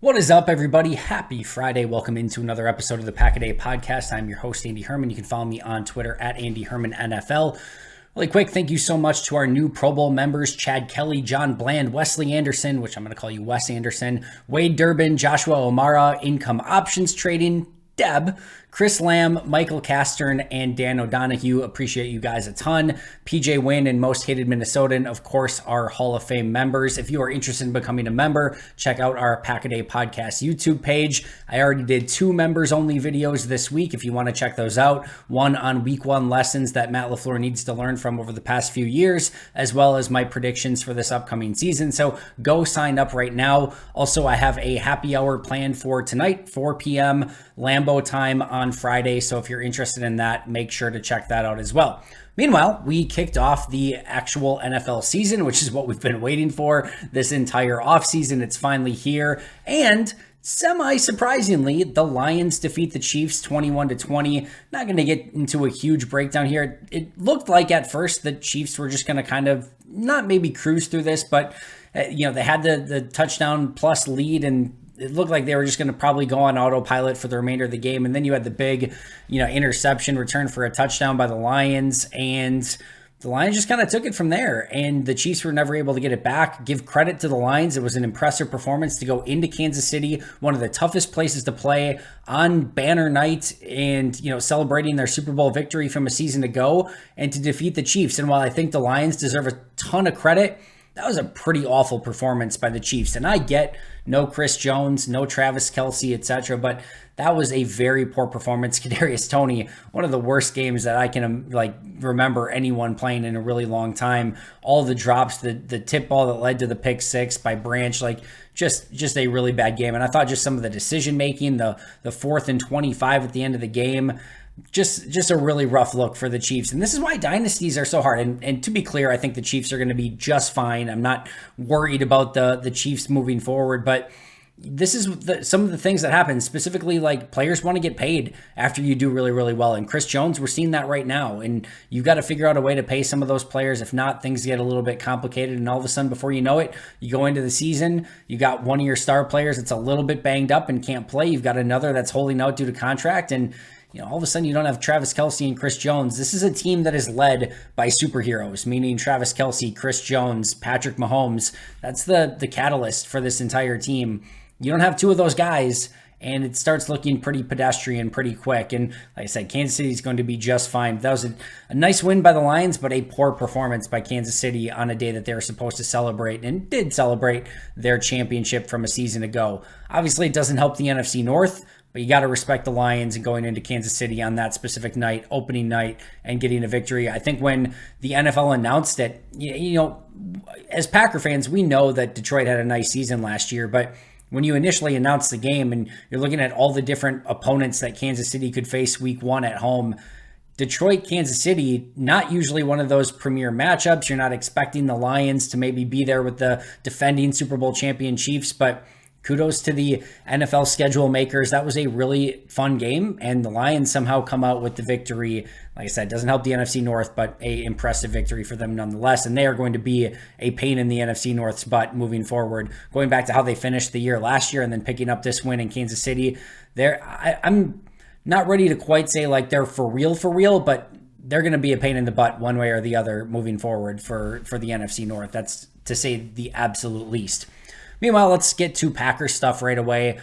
What is up, everybody? Happy Friday. Welcome into another episode of the Pack-A-Day Podcast. I'm your host, Andy Herman. You can follow me on Twitter at Andy Herman NFL. Really quick, thank you so much to our new Pro Bowl members, Chad Kelly, John Bland, Wesley Anderson, which I'm going to call you Wes Anderson, Wade Durbin, Joshua O'Mara, Income Options Trading, Deb, Chris Lamb, Michael Castern, and Dan O'Donohue. Appreciate you guys a ton. PJ Wynn and Most Hated Minnesotan, of course, are Hall of Fame members. If you are interested in becoming a member, check out our Pack-A-Day Podcast YouTube page. I already did 2 members-only videos this week if you want to check those out. One on Week 1 lessons that Matt LaFleur needs to learn from over the past few years, as well as my predictions for this upcoming season. So go sign up right now. Also, I have a happy hour planned for tonight, 4 p.m. Lambeau time on Friday. So if you're interested in that, make sure to check that out as well. Meanwhile, we kicked off the actual NFL season, which is what we've been waiting for this entire offseason. It's finally here. And semi-surprisingly, the Lions defeat the Chiefs 21-20. Not going to get into a huge breakdown here. It looked like at first the Chiefs were just going to kind of not maybe cruise through this, but they had the touchdown plus lead, and it looked like they were just going to probably go on autopilot for the remainder of the game. And then you had the big, interception return for a touchdown by the Lions, and the Lions just kind of took it from there. And the Chiefs were never able to get it back. Give credit to the Lions. It was an impressive performance to go into Kansas City, one of the toughest places to play on banner night, and, celebrating their Super Bowl victory from a season ago, and to defeat the Chiefs. And while I think the Lions deserve a ton of credit, that was a pretty awful performance by the Chiefs. And I get no Chris Jones, no Travis Kelce, etc., but that was a very poor performance. Kadarius Toney, one of the worst games that I can remember anyone playing in a really long time. All the drops, the tip ball that led to the pick six by Branch, just a really bad game. And I thought just some of the decision making, the 4th and 25 at the end of the game, just a really rough look for the Chiefs. And this is why dynasties are so hard. And to be clear, I think the Chiefs are going to be just fine. I'm not worried about the Chiefs moving forward, but this is some of the things that happen. Specifically, players want to get paid after you do really, really well. And Chris Jones, we're seeing that right now. And you've got to figure out a way to pay some of those players. If not, things get a little bit complicated. And all of a sudden, before you know it, you go into the season, you got one of your star players that's a little bit banged up and can't play. You've got another that's holding out due to contract. And all of a sudden you don't have Travis Kelce and Chris Jones. This is a team that is led by superheroes, meaning Travis Kelce, Chris Jones, Patrick Mahomes. That's the catalyst for this entire team. You don't have 2 of those guys, and it starts looking pretty pedestrian pretty quick. And like I said, Kansas City is going to be just fine. That was a nice win by the Lions, but a poor performance by Kansas City on a day that they were supposed to celebrate, and did celebrate their championship from a season ago. Obviously, it doesn't help the NFC North, but you got to respect the Lions and going into Kansas City on that specific night, opening night, and getting a victory. I think when the NFL announced it, as Packer fans, we know that Detroit had a nice season last year, but when you initially announce the game and you're looking at all the different opponents that Kansas City could face week 1 at home, Detroit, Kansas City, not usually one of those premier matchups. You're not expecting the Lions to maybe be there with the defending Super Bowl champion Chiefs, but kudos to the NFL schedule makers. That was a really fun game, and the Lions somehow come out with the victory. Like I said, doesn't help the NFC North, but a impressive victory for them nonetheless. And they are going to be a pain in the NFC North's butt moving forward. Going back to how they finished the year last year and then picking up this win in Kansas City, I'm not ready to quite say they're for real, but they're going to be a pain in the butt one way or the other moving forward for the NFC North. That's to say the absolute least. Meanwhile, let's get to Packers stuff right away.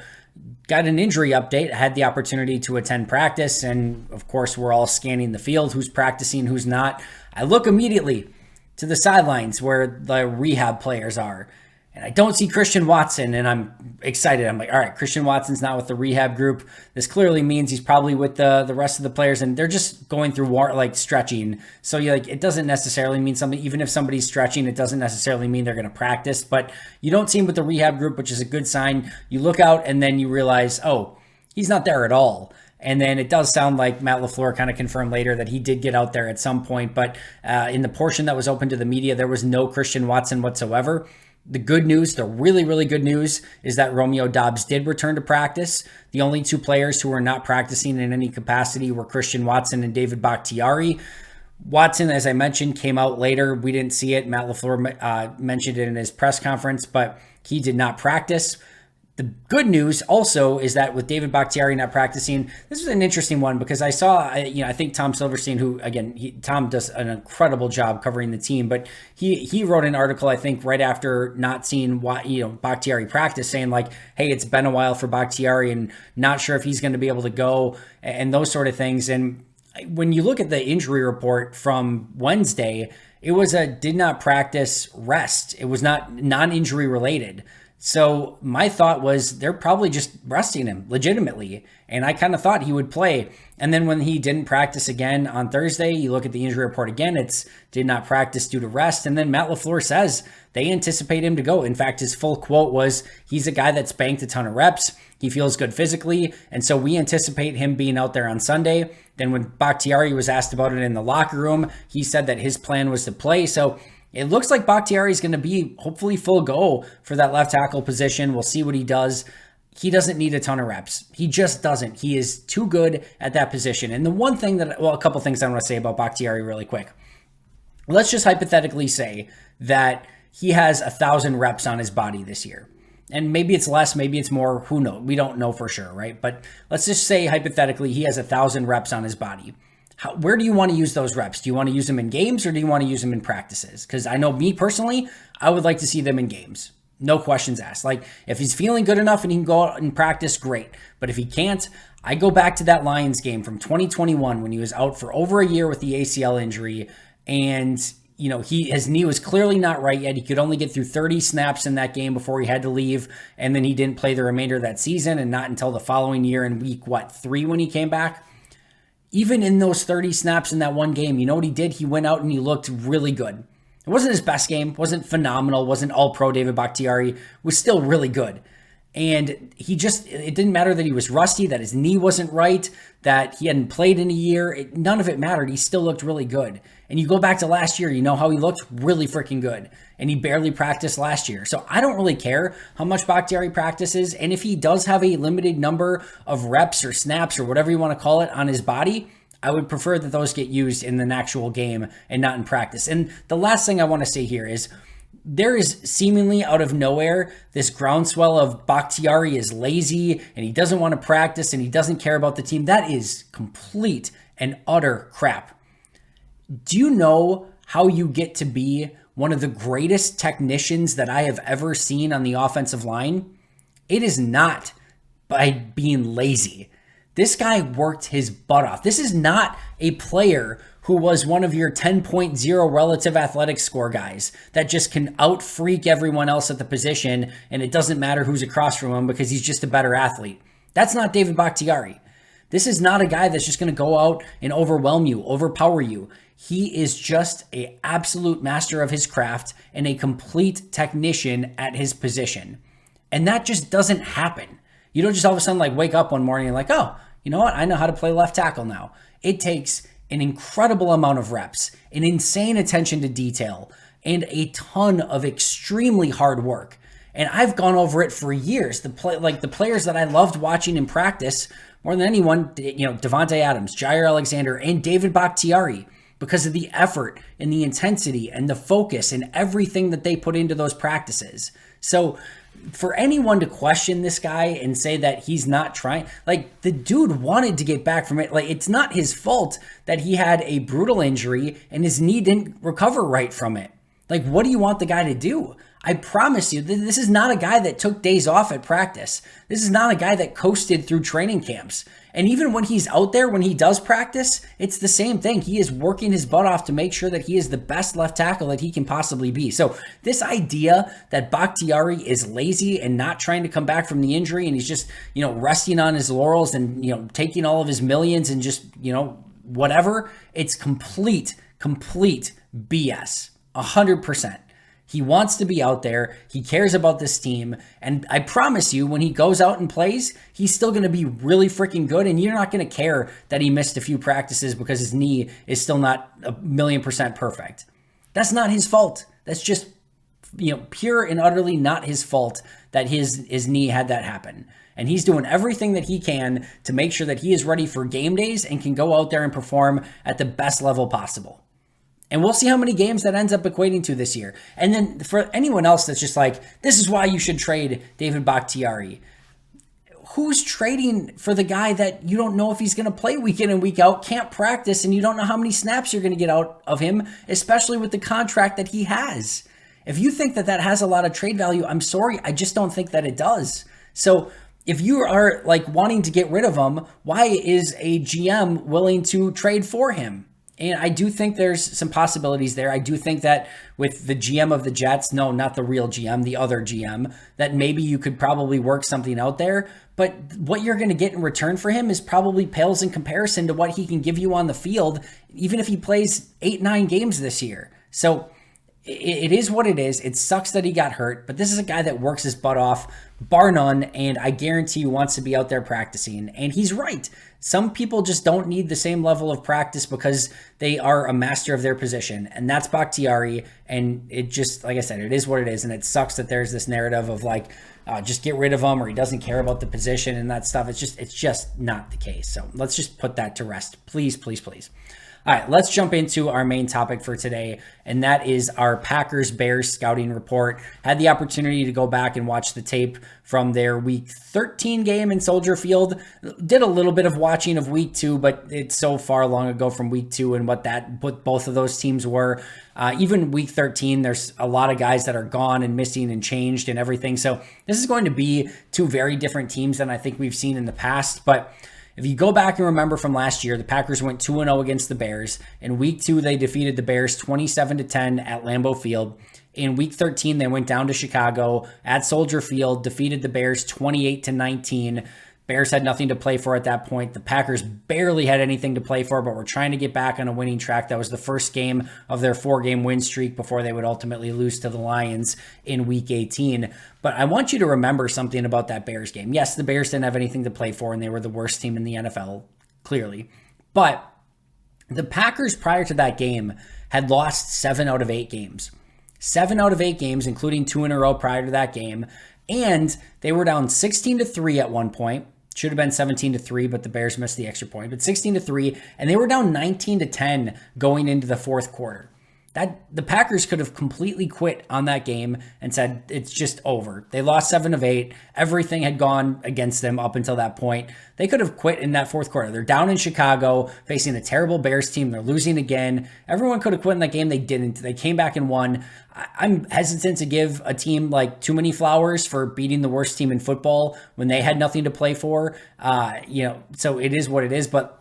Got an injury update. Had the opportunity to attend practice, and of course, we're all scanning the field, who's practicing, who's not. I look immediately to the sidelines where the rehab players are, and I don't see Christian Watson, and I'm excited. I'm like, all right, Christian Watson's not with the rehab group. This clearly means he's probably with the rest of the players, and they're just going through stretching. So it doesn't necessarily mean something. Even if somebody's stretching, it doesn't necessarily mean they're going to practice. But you don't see him with the rehab group, which is a good sign. You look out, and then you realize, oh, he's not there at all. And then it does sound like Matt LaFleur kind of confirmed later that he did get out there at some point. But in the portion that was open to the media, there was no Christian Watson whatsoever. The good news, the really, really good news, is that Romeo Doubs did return to practice. The only 2 players who were not practicing in any capacity were Christian Watson and David Bakhtiari. Watson, as I mentioned, came out later. We didn't see it. Matt LaFleur mentioned it in his press conference, but he did not practice. The good news also is that with David Bakhtiari not practicing, this is an interesting one because I saw, I think Tom Silverstein, who again, Tom does an incredible job covering the team, but he wrote an article, I think, right after not seeing Bakhtiari practice, saying like, hey, it's been a while for Bakhtiari and not sure if he's going to be able to go and those sort of things. And when you look at the injury report from Wednesday, it was a did not practice rest. It was not non-injury related. So my thought was they're probably just resting him legitimately. And I kind of thought he would play. And then when he didn't practice again on Thursday, you look at the injury report again, it's did not practice due to rest. And then Matt LaFleur says they anticipate him to go. In fact, his full quote was, he's a guy that's banked a ton of reps. He feels good physically. And so we anticipate him being out there on Sunday. Then when Bakhtiari was asked about it in the locker room, he said that his plan was to play. So it looks like Bakhtiari is going to be hopefully full go for that left tackle position. We'll see what he does. He doesn't need a ton of reps. He just doesn't. He is too good at that position. And the one thing a couple things I want to say about Bakhtiari really quick. Let's just hypothetically say that he has 1,000 reps on his body this year. And maybe it's less, maybe it's more, who knows? We don't know for sure, right? But let's just say hypothetically he has 1,000 reps on his body. Where do you want to use those reps? Do you want to use them in games or do you want to use them in practices? Because I know me personally, I would like to see them in games. No questions asked. Like if he's feeling good enough and he can go out and practice, great. But if he can't, I go back to that Lions game from 2021 when he was out for over a year with the ACL injury. And, his knee was clearly not right yet. He could only get through 30 snaps in that game before he had to leave. And then he didn't play the remainder of that season and not until the following year in week, 3 when he came back. Even in those 30 snaps in that one game, you know what he did? He went out and he looked really good. It wasn't his best game, wasn't phenomenal, wasn't all-pro David Bakhtiari, was still really good. And it didn't matter that he was rusty, that his knee wasn't right, that he hadn't played in a year. None of it mattered. He still looked really good. And you go back to last year, you know how he looked? Really freaking good. And he barely practiced last year. So I don't really care how much Bakhtiari practices. And if he does have a limited number of reps or snaps or whatever you want to call it on his body, I would prefer that those get used in an actual game and not in practice. And the last thing I want to say here is there is seemingly out of nowhere this groundswell of Bakhtiari is lazy and he doesn't want to practice and he doesn't care about the team. That is complete and utter crap. Do you know how you get to be one of the greatest technicians that I have ever seen on the offensive line? It is not by being lazy. This guy worked his butt off. This is not a player who was one of your 10.0 relative athletic score guys that just can out-freak everyone else at the position and it doesn't matter who's across from him because he's just a better athlete. That's not David Bakhtiari. This is not a guy that's just going to go out and overwhelm you, overpower you. He is just an absolute master of his craft and a complete technician at his position. And that just doesn't happen. You don't just all of a sudden wake up one morning and oh, you know what? I know how to play left tackle now. It takes an incredible amount of reps, an insane attention to detail, and a ton of extremely hard work. And I've gone over it for years. The players that I loved watching in practice more than anyone, Devontae Adams, Jair Alexander, and David Bakhtiari, because of the effort and the intensity and the focus and everything that they put into those practices. So for anyone to question this guy and say that he's not trying, the dude wanted to get back from it. It's not his fault that he had a brutal injury and his knee didn't recover right from it. What do you want the guy to do? I promise you, this is not a guy that took days off at practice. This is not a guy that coasted through training camps. And even when he's out there, when he does practice, it's the same thing. He is working his butt off to make sure that he is the best left tackle that he can possibly be. So this idea that Bakhtiari is lazy and not trying to come back from the injury and he's just, resting on his laurels and, taking all of his millions and just, whatever, it's complete BS. 100%. He wants to be out there. He cares about this team. And I promise you, when he goes out and plays, he's still going to be really freaking good. And you're not going to care that he missed a few practices because his knee is still not 1,000,000% perfect. That's not his fault. That's just, pure and utterly not his fault that his knee had that happen. And he's doing everything that he can to make sure that he is ready for game days and can go out there and perform at the best level possible. And we'll see how many games that ends up equating to this year. And then for anyone else that's just like, this is why you should trade David Bakhtiari. Who's trading for the guy that you don't know if he's going to play week in and week out, can't practice, and you don't know how many snaps you're going to get out of him, especially with the contract that he has? If you think that that has a lot of trade value, I'm sorry, I just don't think that it does. So if you are like wanting to get rid of him, why is a GM willing to trade for him? And I do think there's some possibilities there. I do think that with the GM of the Jets, no, not the real GM, the other GM, that maybe you could probably work something out there. But what you're going to get in return for him is probably pales in comparison to what he can give you on the field, even if he plays 8-9 games this year. So it is what it is. It sucks that he got hurt, but this is a guy that works his butt off, bar none, and I guarantee you wants to be out there practicing. And he's right. Some people just don't need the same level of practice because they are a master of their position, and that's Bakhtiari. And it just, like I said, it is what it is, and it sucks that there's this narrative of like, just get rid of him, or he doesn't care about the position and that stuff. It's just not the case. So let's just put that to rest. Please, please, please. All right, let's jump into our main topic for today, and that is our Packers-Bears scouting report. Had the opportunity to go back and watch the tape from their Week 13 game in Soldier Field. Did a little bit of watching of Week 2, but it's so far long ago from Week 2 and what both of those teams were. Even Week 13, there's a lot of guys that are gone and missing and changed and everything. So this is going to be two very different teams than I think we've seen in the past, but if you go back and remember from last year, the Packers went 2-0 against the Bears. In Week 2, they defeated the Bears 27-10 at Lambeau Field. In Week 13, they went down to Chicago at Soldier Field, defeated the Bears 28-19. Bears had nothing to play for at that point. The Packers barely had anything to play for, but were trying to get back on a winning track. That was the first game of their 4-game win streak before they would ultimately lose to the Lions in Week 18. But I want you to remember something about that Bears game. Yes, the Bears didn't have anything to play for, and they were the worst team in the NFL, clearly. But the Packers, prior to that game, had lost 7 out of 8 games. 7 out of 8 games, including 2 in a row prior to that game. And they were down 16-3 at one point. Should have been 17-3, but the Bears missed the extra point. But 16-3, and they were down 19-10 going into the fourth quarter. The Packers could have completely quit on that game and said it's just over. They lost 7 of 8. Everything had gone against them up until that point. They could have quit in that fourth quarter. They're down in Chicago, facing a terrible Bears team. They're losing again. Everyone could have quit in that game. They didn't. They came back and won. I'm hesitant to give a team like too many flowers for beating the worst team in football when they had nothing to play for. So it is what it is. But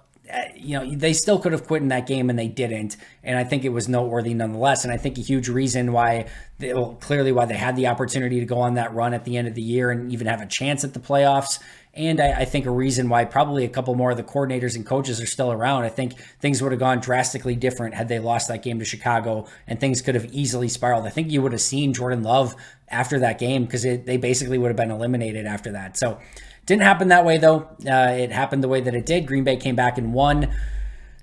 they still could have quit in that game and they didn't. And I think it was noteworthy nonetheless. And I think a huge reason why they had the opportunity to go on that run at the end of the year and even have a chance at the playoffs. And I think a reason why probably a couple more of the coordinators and coaches are still around. I think things would have gone drastically different had they lost that game to Chicago, and things could have easily spiraled. I think you would have seen Jordan Love after that game because they basically would have been eliminated after that. So didn't happen that way, though. It happened the way that it did. Green Bay came back and won.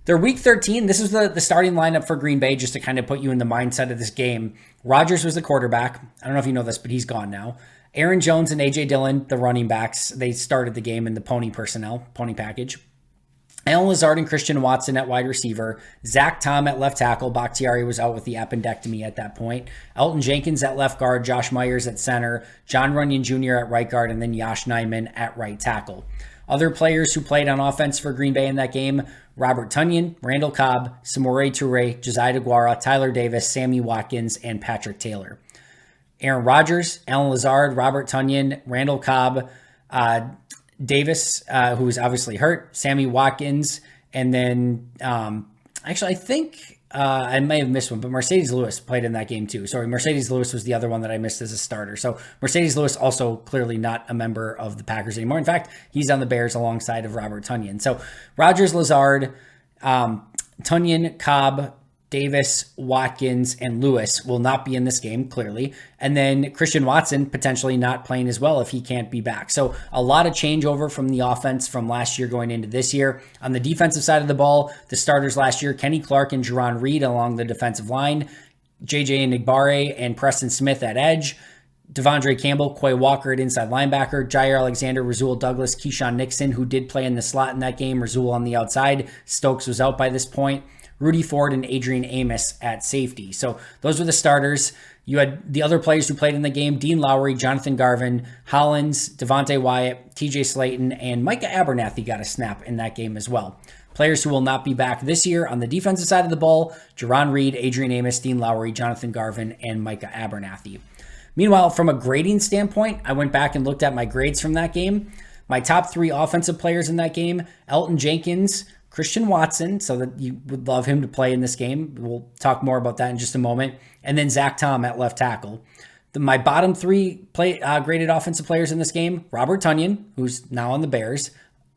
Their Week 13, this is the starting lineup for Green Bay, just to kind of put you in the mindset of this game. Rodgers was the quarterback. I don't know if you know this, but he's gone now. Aaron Jones and A.J. Dillon, the running backs, they started the game in the pony package. Allen Lazard and Christian Watson at wide receiver. Zach Tom at left tackle. Bakhtiari was out with the appendectomy at that point. Elton Jenkins at left guard. Josh Myers at center. John Runyon Jr. at right guard. And then Yosh Nijman at right tackle. Other players who played on offense for Green Bay in that game: Robert Tonyan, Randall Cobb, Samori Toure, Josiah DeGuara, Tyler Davis, Sammy Watkins, and Patrick Taylor. Aaron Rodgers, Allen Lazard, Robert Tonyan, Randall Cobb, Davis, who was obviously hurt, Sammy Watkins, and then I think I may have missed one, but Mercedes Lewis played in that game too. Sorry, Mercedes Lewis was the other one that I missed as a starter. So Mercedes Lewis also clearly not a member of the Packers anymore. In fact, he's on the Bears alongside of Robert Tonyan. So Rodgers, Lazard, Tonyan, Cobb, Davis, Watkins, and Lewis will not be in this game, clearly. And then Christian Watson potentially not playing as well if he can't be back. So a lot of changeover from the offense from last year going into this year. On the defensive side of the ball, the starters last year: Kenny Clark and Jerron Reed along the defensive line, JJ Nigbare and Preston Smith at edge, Devondre Campbell, Quay Walker at inside linebacker, Jair Alexander, Rasul Douglas, Keyshawn Nixon, who did play in the slot in that game, Rasul on the outside. Stokes was out by this point. Rudy Ford, and Adrian Amos at safety. So those were the starters. You had the other players who played in the game: Dean Lowry, Jonathan Garvin, Hollins, Devontae Wyatt, TJ Slayton, and Micah Abernathy got a snap in that game as well. Players who will not be back this year on the defensive side of the ball: Jerron Reed, Adrian Amos, Dean Lowry, Jonathan Garvin, and Micah Abernathy. Meanwhile, from a grading standpoint, I went back and looked at my grades from that game. My top 3 offensive players in that game: Elton Jenkins, Christian Watson, so that you would love him to play in this game. We'll talk more about that in just a moment. And then Zach Tom at left tackle. My bottom 3 graded offensive players in this game: Robert Tonyan, who's now on the Bears,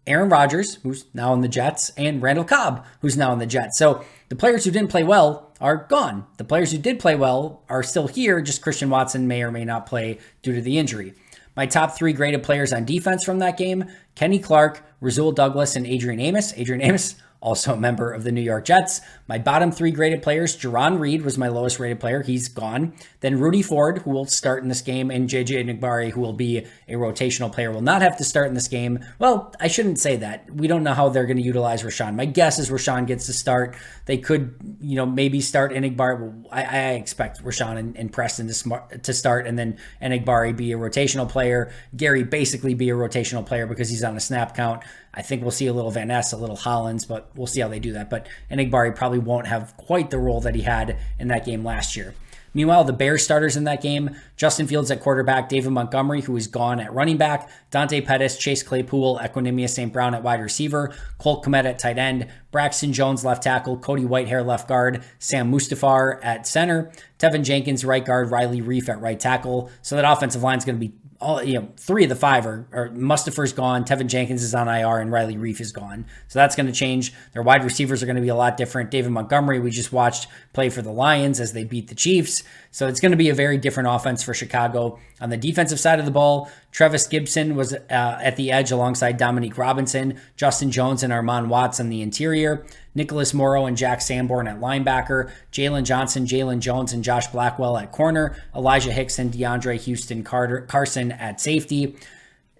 Aaron Rodgers, who's now on the Jets, and Randall Cobb, who's now on the Jets. So the players who didn't play well are gone. The players who did play well are still here, just Christian Watson may or may not play due to the injury. My top 3 graded players on defense from that game: Kenny Clark, Rasul Douglas, and Adrian Amos. Adrian Amos, also a member of the New York Jets. My bottom 3 graded players: Jerron Reed was my lowest rated player. He's gone. Then Rudy Ford, who will start in this game, and JJ Enagbare, who will be a rotational player, will not have to start in this game. Well, I shouldn't say that. We don't know how they're going to utilize Rashawn. My guess is Rashawn gets to start. They could, maybe start Enagbare. I expect Rashawn and Preston to start, and then Enagbare be a rotational player. Gary basically be a rotational player because he's on a snap count. I think we'll see a little Van Ness, a little Hollins, but we'll see how they do that. But Enagbare probably won't have quite the role that he had in that game last year. Meanwhile, the Bears starters in that game: Justin Fields at quarterback, David Montgomery, who is gone, at running back, Dante Pettis, Chase Claypool, Equinemius St. Brown at wide receiver, Colt Kmet at tight end, Braxton Jones left tackle, Cody Whitehair left guard, Sam Mustafar at center, Tevin Jenkins right guard, Riley Reif at right tackle. So that offensive line is going to be all, 3 of the 5 are Mustafar's gone, Tevin Jenkins is on IR, and Riley Reif is gone. So that's going to change. Their wide receivers are going to be a lot different. David Montgomery, we just watched play for the Lions as they beat the Chiefs. So it's going to be a very different offense for Chicago. On the defensive side of the ball, Trevis Gibson was at the edge alongside Dominique Robinson, Justin Jones and Armand Watts on the interior, Nicholas Morrow and Jack Sanborn at linebacker, Jalen Johnson, Jalen Jones, and Josh Blackwell at corner, Elijah Hicks and DeAndre Houston Carson at safety.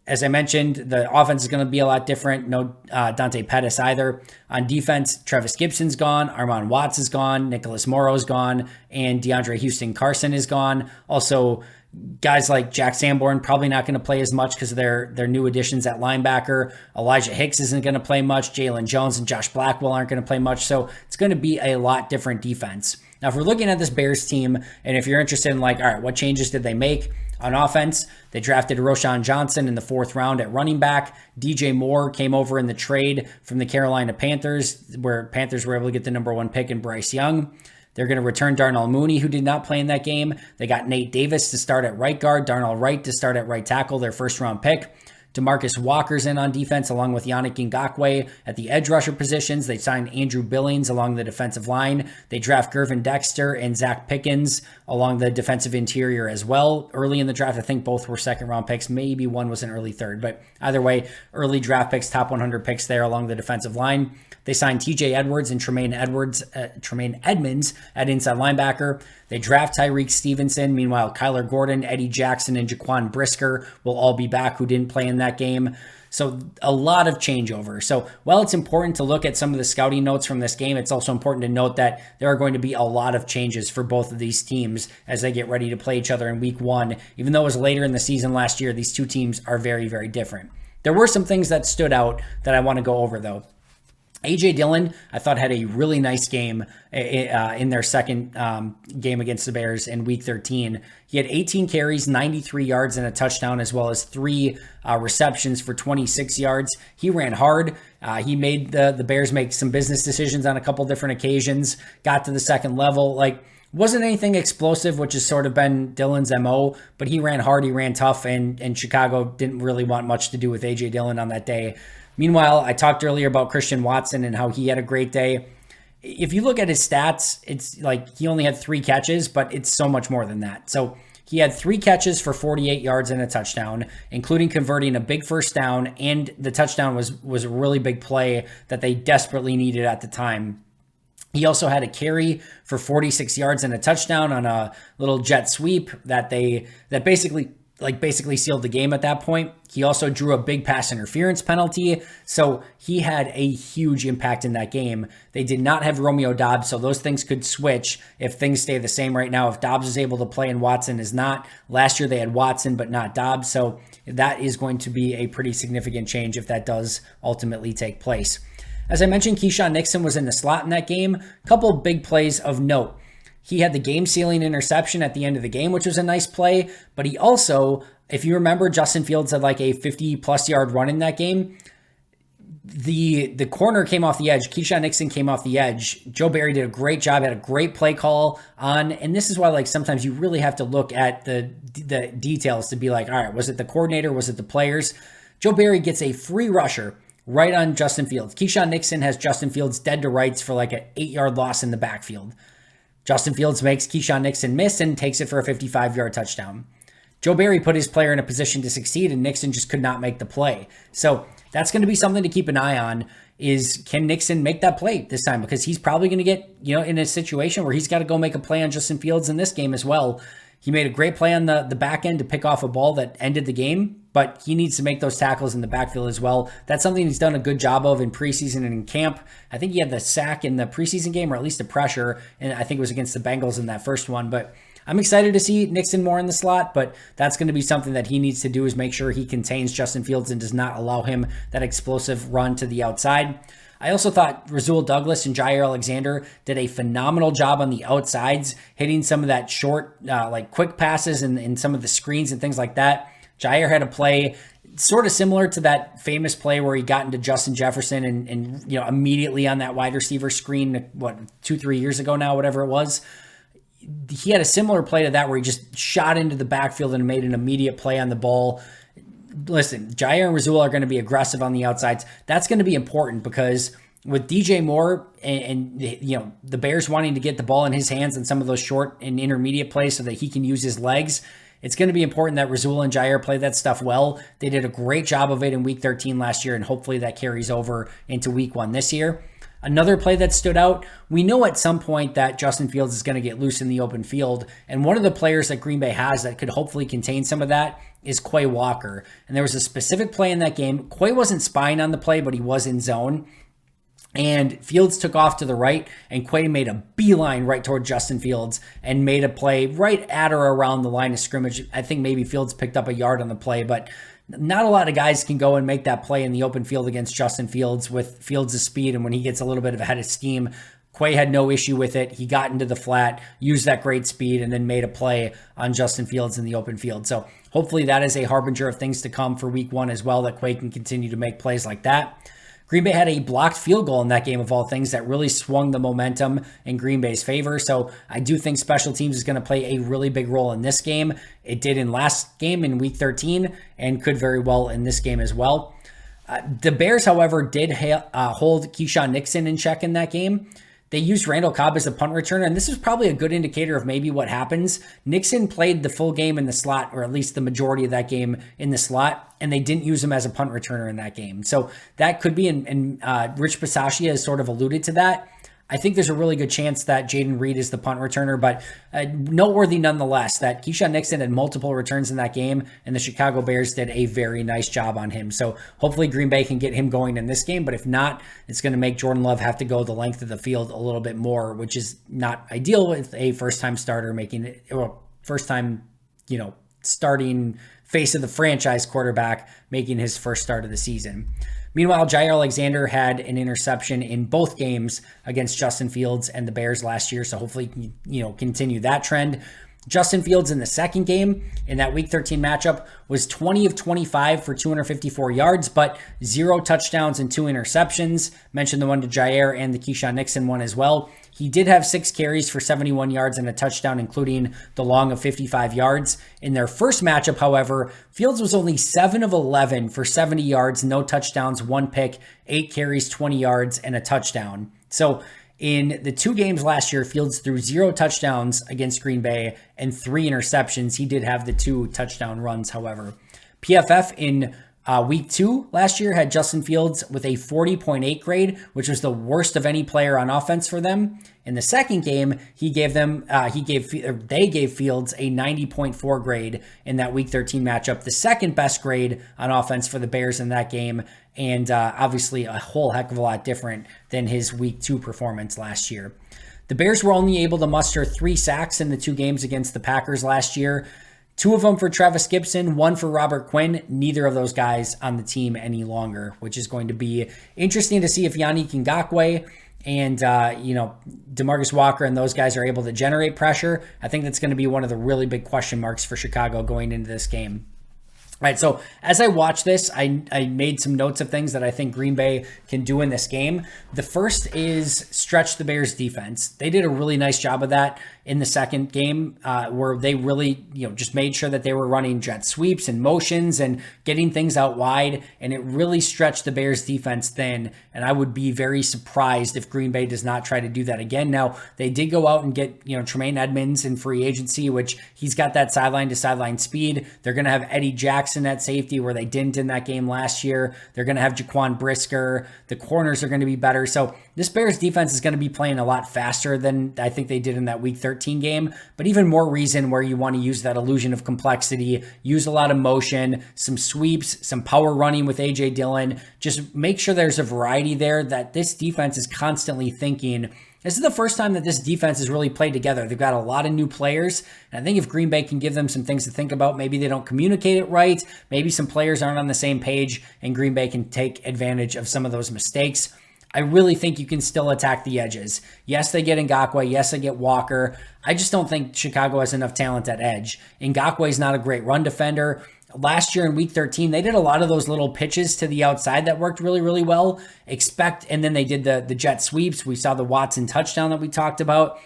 As I mentioned, the offense is going to be a lot different. No Dante Pettis either. On defense, Trevis Gibson's gone, Armand Watts is gone, Nicholas Morrow's gone, and DeAndre Houston Carson is gone. Also, guys like Jack Sanborn probably not going to play as much because of their new additions at linebacker. Elijah Hicks isn't going to play much. Jalen Jones and Josh Blackwell aren't going to play much. So it's going to be a lot different defense. Now, if we're looking at this Bears team, and if you're interested in all right, what changes did they make? On offense, they drafted Roschon Johnson in the 4th round at running back. DJ Moore came over in the trade from the Carolina Panthers, where Panthers were able to get the number 1 pick in Bryce Young. They're going to return Darnell Mooney, who did not play in that game. They got Nate Davis to start at right guard, Darnell Wright to start at right tackle, their 1st-round pick. DeMarcus Walker's in on defense along with Yannick Ngakoue at the edge rusher positions. They signed Andrew Billings along the defensive line. They draft Gervin Dexter and Zach Pickens along the defensive interior as well. Early in the draft, I think both were 2nd-round picks. Maybe one was an early 3rd, but either way, early draft picks, top 100 picks there along the defensive line. They signed TJ Edwards and Tremaine Edmonds at inside linebacker. They draft Tyreek Stevenson. Meanwhile, Kyler Gordon, Eddie Jackson, and Jaquan Brisker will all be back who didn't play in that game. So a lot of changeover. So while it's important to look at some of the scouting notes from this game, it's also important to note that there are going to be a lot of changes for both of these teams as they get ready to play each other in week 1. Even though it was later in the season last year, these 2 teams are very, very different. There were some things that stood out that I want to go over, though. A.J. Dillon, I thought, had a really nice game in their second game against the Bears in Week 13. He had 18 carries, 93 yards, and a touchdown, as well as 3 receptions for 26 yards. He ran hard. He made the Bears make some business decisions on a couple different occasions, got to the second level. Wasn't anything explosive, which has sort of been Dillon's MO, but he ran hard, he ran tough, and Chicago didn't really want much to do with A.J. Dillon on that day. Meanwhile, I talked earlier about Christian Watson and how he had a great day. If you look at his stats, it's like he only had 3 catches, but it's so much more than that. So he had 3 catches for 48 yards and a touchdown, including converting a big first down, and the touchdown was a really big play that they desperately needed at the time. He also had a carry for 46 yards and a touchdown on a little jet sweep that basically basically sealed the game at that point. He also drew a big pass interference penalty, so he had a huge impact in that game. They did not have Romeo Doubs, so those things could switch if things stay the same right now. If Doubs is able to play and Watson is not. Last year they had Watson but not Doubs, so that is going to be a pretty significant change if that does ultimately take place. As I mentioned, Keyshawn Nixon was in the slot in that game. A couple big plays of note. He had the game-sealing interception at the end of the game, which was a nice play. But he also, if you remember, Justin Fields had like a 50-plus yard run in that game. The corner came off the edge. Keyshawn Nixon came off the edge. Joe Barry did a great job, had a great play call on. And this is why, like, sometimes you really have to look at the details to be like, all right, was it the coordinator? Was it the players? Joe Barry gets a free rusher right on Justin Fields. Keyshawn Nixon has Justin Fields dead to rights for like an 8-yard loss in the backfield. Justin Fields makes Keyshawn Nixon miss and takes it for a 55-yard touchdown. Joe Barry put his player in a position to succeed, and Nixon just could not make the play. So that's going to be something to keep an eye on, is can Nixon make that play this time? Because he's probably going to get, in a situation where he's got to go make a play on Justin Fields in this game as well. He made a great play on the back end to pick off a ball that ended the game, but he needs to make those tackles in the backfield as well. That's something he's done a good job of in preseason and in camp. I think he had the sack in the preseason game, or at least the pressure, and I think it was against the Bengals in that first one. But I'm excited to see Nixon more in the slot, but that's going to be something that he needs to do, is make sure he contains Justin Fields and does not allow him that explosive run to the outside. I also thought Rasul Douglas and Jair Alexander did a phenomenal job on the outsides, hitting some of that short, quick passes and some of the screens and things like that. Jair had a play sort of similar to that famous play where he got into Justin Jefferson and immediately on that wide receiver screen, 2-3 years ago now, whatever it was. He had a similar play to that where he just shot into the backfield and made an immediate play on the ball. Listen, Jair and Rasul are going to be aggressive on the outsides. That's going to be important because with DJ Moore and the Bears wanting to get the ball in his hands in some of those short and intermediate plays so that he can use his legs, it's going to be important that Rasul and Jair play that stuff well. They did a great job of it in Week 13 last year, and hopefully that carries over into Week 1 this year. Another play that stood out, we know at some point that Justin Fields is going to get loose in the open field, and one of the players that Green Bay has that could hopefully contain some of that is Quay Walker. And there was a specific play in that game. Quay wasn't spying on the play, but he was in zone. And Fields took off to the right, and Quay made a beeline right toward Justin Fields and made a play right at or around the line of scrimmage. I think maybe Fields picked up a yard on the play, but not a lot of guys can go and make that play in the open field against Justin Fields with Fields' speed. And when he gets a little bit of ahead of steam, Quay had no issue with it. He got into the flat, used that great speed, and then made a play on Justin Fields in the open field. So hopefully that is a harbinger of things to come for Week 1 as well, that Quay can continue to make plays like that. Green Bay had a blocked field goal in that game of all things that really swung the momentum in Green Bay's favor. So I do think special teams is going to play a really big role in this game. It did in last game in Week 13 and could very well in this game as well. The Bears, however, did hold Keyshawn Nixon in check in that game. They used Randall Cobb as a punt returner, and this is probably a good indicator of maybe what happens. Nixon played the full game in the slot, or at least the majority of that game in the slot, and they didn't use him as a punt returner in that game. So that could be, and Rich Bisaccia has sort of alluded to that. I think there's a really good chance that Jaden Reed is the punt returner, but noteworthy nonetheless that Keyshawn Nixon had multiple returns in that game, and the Chicago Bears did a very nice job on him. So hopefully Green Bay can get him going in this game, but if not, it's going to make Jordan Love have to go the length of the field a little bit more, which is not ideal with a first-time starter making it, or first-time, starting face of the franchise quarterback making his first start of the season. Meanwhile, Jair Alexander had an interception in both games against Justin Fields and the Bears last year, so hopefully, continue that trend. Justin Fields in the second game in that Week 13 matchup was 20 of 25 for 254 yards, but 0 touchdowns and 2 interceptions. Mentioned the one to Jair and the Keyshawn Nixon one as well. He did have 6 carries for 71 yards and a touchdown, including the long of 55 yards. In their first matchup, however, Fields was only 7 of 11 for 70 yards, no touchdowns, 1 pick, 8 carries, 20 yards, and a touchdown. So in the 2 games last year, Fields threw 0 touchdowns against Green Bay and 3 interceptions. He did have the 2 touchdown runs, however. PFF in Week 2 last year had Justin Fields with a 40.8 grade, which was the worst of any player on offense for them. In the second game, they gave Fields a 90.4 grade in that Week 13 matchup, the second best grade on offense for the Bears in that game, and obviously a whole heck of a lot different than his Week 2 performance last year. The Bears were only able to muster 3 sacks in the 2 games against the Packers last year. 2 of them for Travis Gibson, 1 for Robert Quinn. Neither of those guys on the team any longer, which is going to be interesting to see if Yannick Ngakoue and DeMarcus Walker and those guys are able to generate pressure. I think that's going to be one of the really big question marks for Chicago going into this game. All right, so as I watch this, I made some notes of things that I think Green Bay can do in this game. The first is stretch the Bears defense. They did a really nice job of that in the second game, where they really, just made sure that they were running jet sweeps and motions and getting things out wide, and it really stretched the Bears defense thin, and I would be very surprised if Green Bay does not try to do that again. Now, they did go out and get, Tremaine Edmonds in free agency, which he's got that sideline to sideline speed. They're going to have Eddie Jackson at safety, where they didn't in that game last year. They're going to have Jaquan Brisker. The corners are going to be better. So this Bears defense is going to be playing a lot faster than I think they did in that Week 13 game, but even more reason where you want to use that illusion of complexity, use a lot of motion, some sweeps, some power running with A.J. Dillon. Just make sure there's a variety there, that this defense is constantly thinking. This is the first time that this defense has really played together. They've got a lot of new players, and I think if Green Bay can give them some things to think about, maybe they don't communicate it right, maybe some players aren't on the same page, and Green Bay can take advantage of some of those mistakes. I really think you can still attack the edges. Yes, they get Ngakoue. Yes, they get Walker. I just don't think Chicago has enough talent at edge. Ngakoue is not a great run defender. Last year in Week 13, they did a lot of those little pitches to the outside that worked really, really well. And then they did the jet sweeps. We saw the Watson touchdown that we talked about.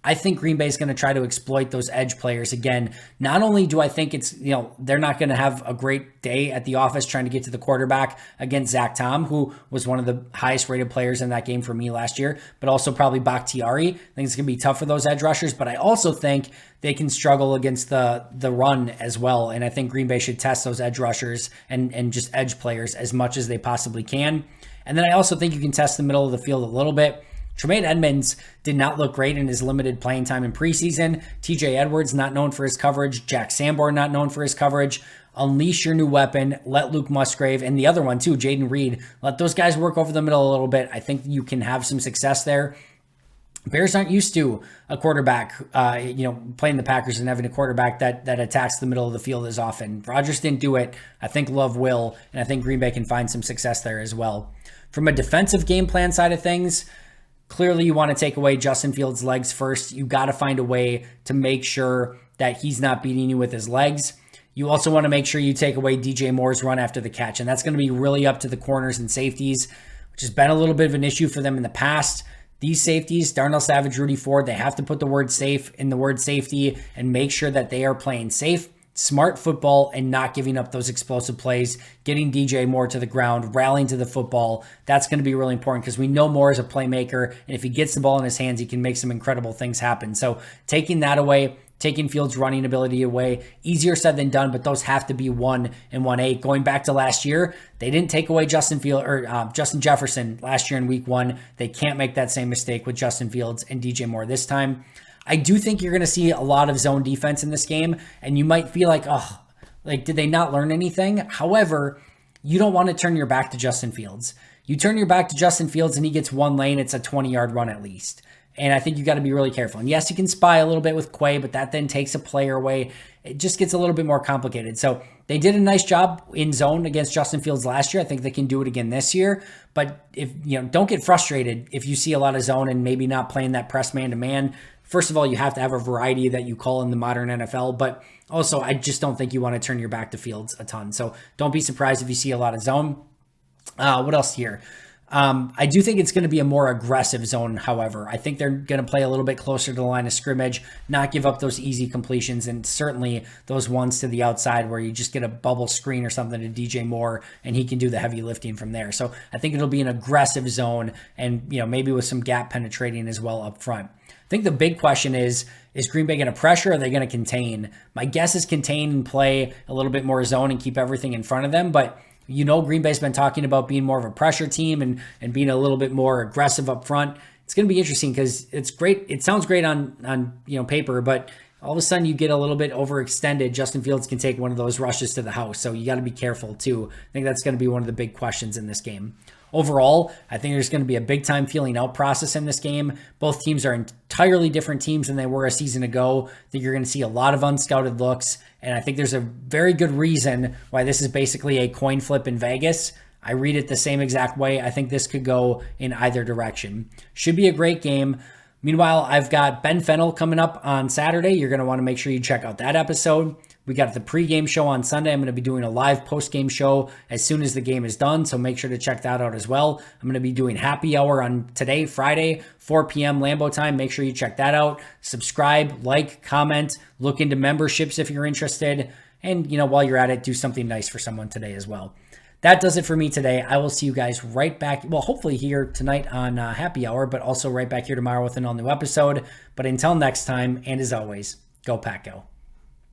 I think Green Bay is going to try to exploit those edge players again. Not only do I think it's, they're not going to have a great day at the office trying to get to the quarterback against Zach Tom, who was one of the highest rated players in that game for me last year, but also probably Bakhtiari. I think it's going to be tough for those edge rushers, but I also think they can struggle against the run as well. And I think Green Bay should test those edge rushers and just edge players as much as they possibly can. And then I also think you can test the middle of the field a little bit. Tremaine Edmonds did not look great in his limited playing time in preseason. TJ Edwards, not known for his coverage. Jack Sanborn, not known for his coverage. Unleash your new weapon. Let Luke Musgrave, and the other one too, Jaden Reed, let those guys work over the middle a little bit. I think you can have some success there. Bears aren't used to a quarterback, playing the Packers and having a quarterback that attacks the middle of the field as often. Rodgers didn't do it. I think Love will, and I think Green Bay can find some success there as well. From a defensive game plan side of things, clearly, you want to take away Justin Fields' legs first. You got to find a way to make sure that he's not beating you with his legs. You also want to make sure you take away DJ Moore's run after the catch, and that's going to be really up to the corners and safeties, which has been a little bit of an issue for them in the past. These safeties, Darnell Savage, Rudy Ford, they have to put the word safe in the word safety and make sure that they are playing safe, smart football, and not giving up those explosive plays, getting DJ Moore to the ground, rallying to the football. That's going to be really important because we know Moore is a playmaker, and if he gets the ball in his hands, he can make some incredible things happen. So taking that away, taking Fields' running ability away, easier said than done, but those have to be 1 and 1A. Going back to last year, they didn't take away Justin Jefferson last year in Week 1. They can't make that same mistake with Justin Fields and DJ Moore this time. I do think you're going to see a lot of zone defense in this game, and you might feel like, did they not learn anything? However, you don't want to turn your back to Justin Fields. You turn your back to Justin Fields and he gets one lane, it's a 20-yard run at least. And I think you got to be really careful. And yes, you can spy a little bit with Quay, but that then takes a player away. It just gets a little bit more complicated. So they did a nice job in zone against Justin Fields last year. I think they can do it again this year. But don't get frustrated if you see a lot of zone and maybe not playing that press man-to-man. First of all, you have to have a variety that you call in the modern NFL, but also I just don't think you want to turn your back to Fields a ton. So don't be surprised if you see a lot of zone. What else here? I do think it's going to be a more aggressive zone, however. I think they're going to play a little bit closer to the line of scrimmage, not give up those easy completions, and certainly those ones to the outside where you just get a bubble screen or something to DJ Moore, and he can do the heavy lifting from there. So I think it'll be an aggressive zone and maybe with some gap penetrating as well up front. I think the big question is Green Bay going to pressure or are they going to contain? My guess is contain and play a little bit more zone and keep everything in front of them, but Green Bay's been talking about being more of a pressure team and being a little bit more aggressive up front. It's going to be interesting because it's great. It sounds great on paper, but all of a sudden you get a little bit overextended. Justin Fields can take one of those rushes to the house, so you got to be careful too. I think that's going to be one of the big questions in this game. Overall, I think there's going to be a big time feeling out process in this game. Both teams are entirely different teams than they were a season ago. I think you're going to see a lot of unscouted looks, and I think there's a very good reason why this is basically a coin flip in Vegas. I read it the same exact way. I think this could go in either direction. Should be a great game. Meanwhile, I've got Ben Fennell coming up on Saturday. You're going to want to make sure you check out that episode. We got the pregame show on Sunday. I'm going to be doing a live postgame show as soon as the game is done, so make sure to check that out as well. I'm going to be doing happy hour on today, Friday, 4 p.m. Lambeau time. Make sure you check that out. Subscribe, like, comment, look into memberships if you're interested. And, while you're at it, do something nice for someone today as well. That does it for me today. I will see you guys right back, hopefully here tonight on happy hour, but also right back here tomorrow with an all-new episode. But until next time, and as always, go Pack Go.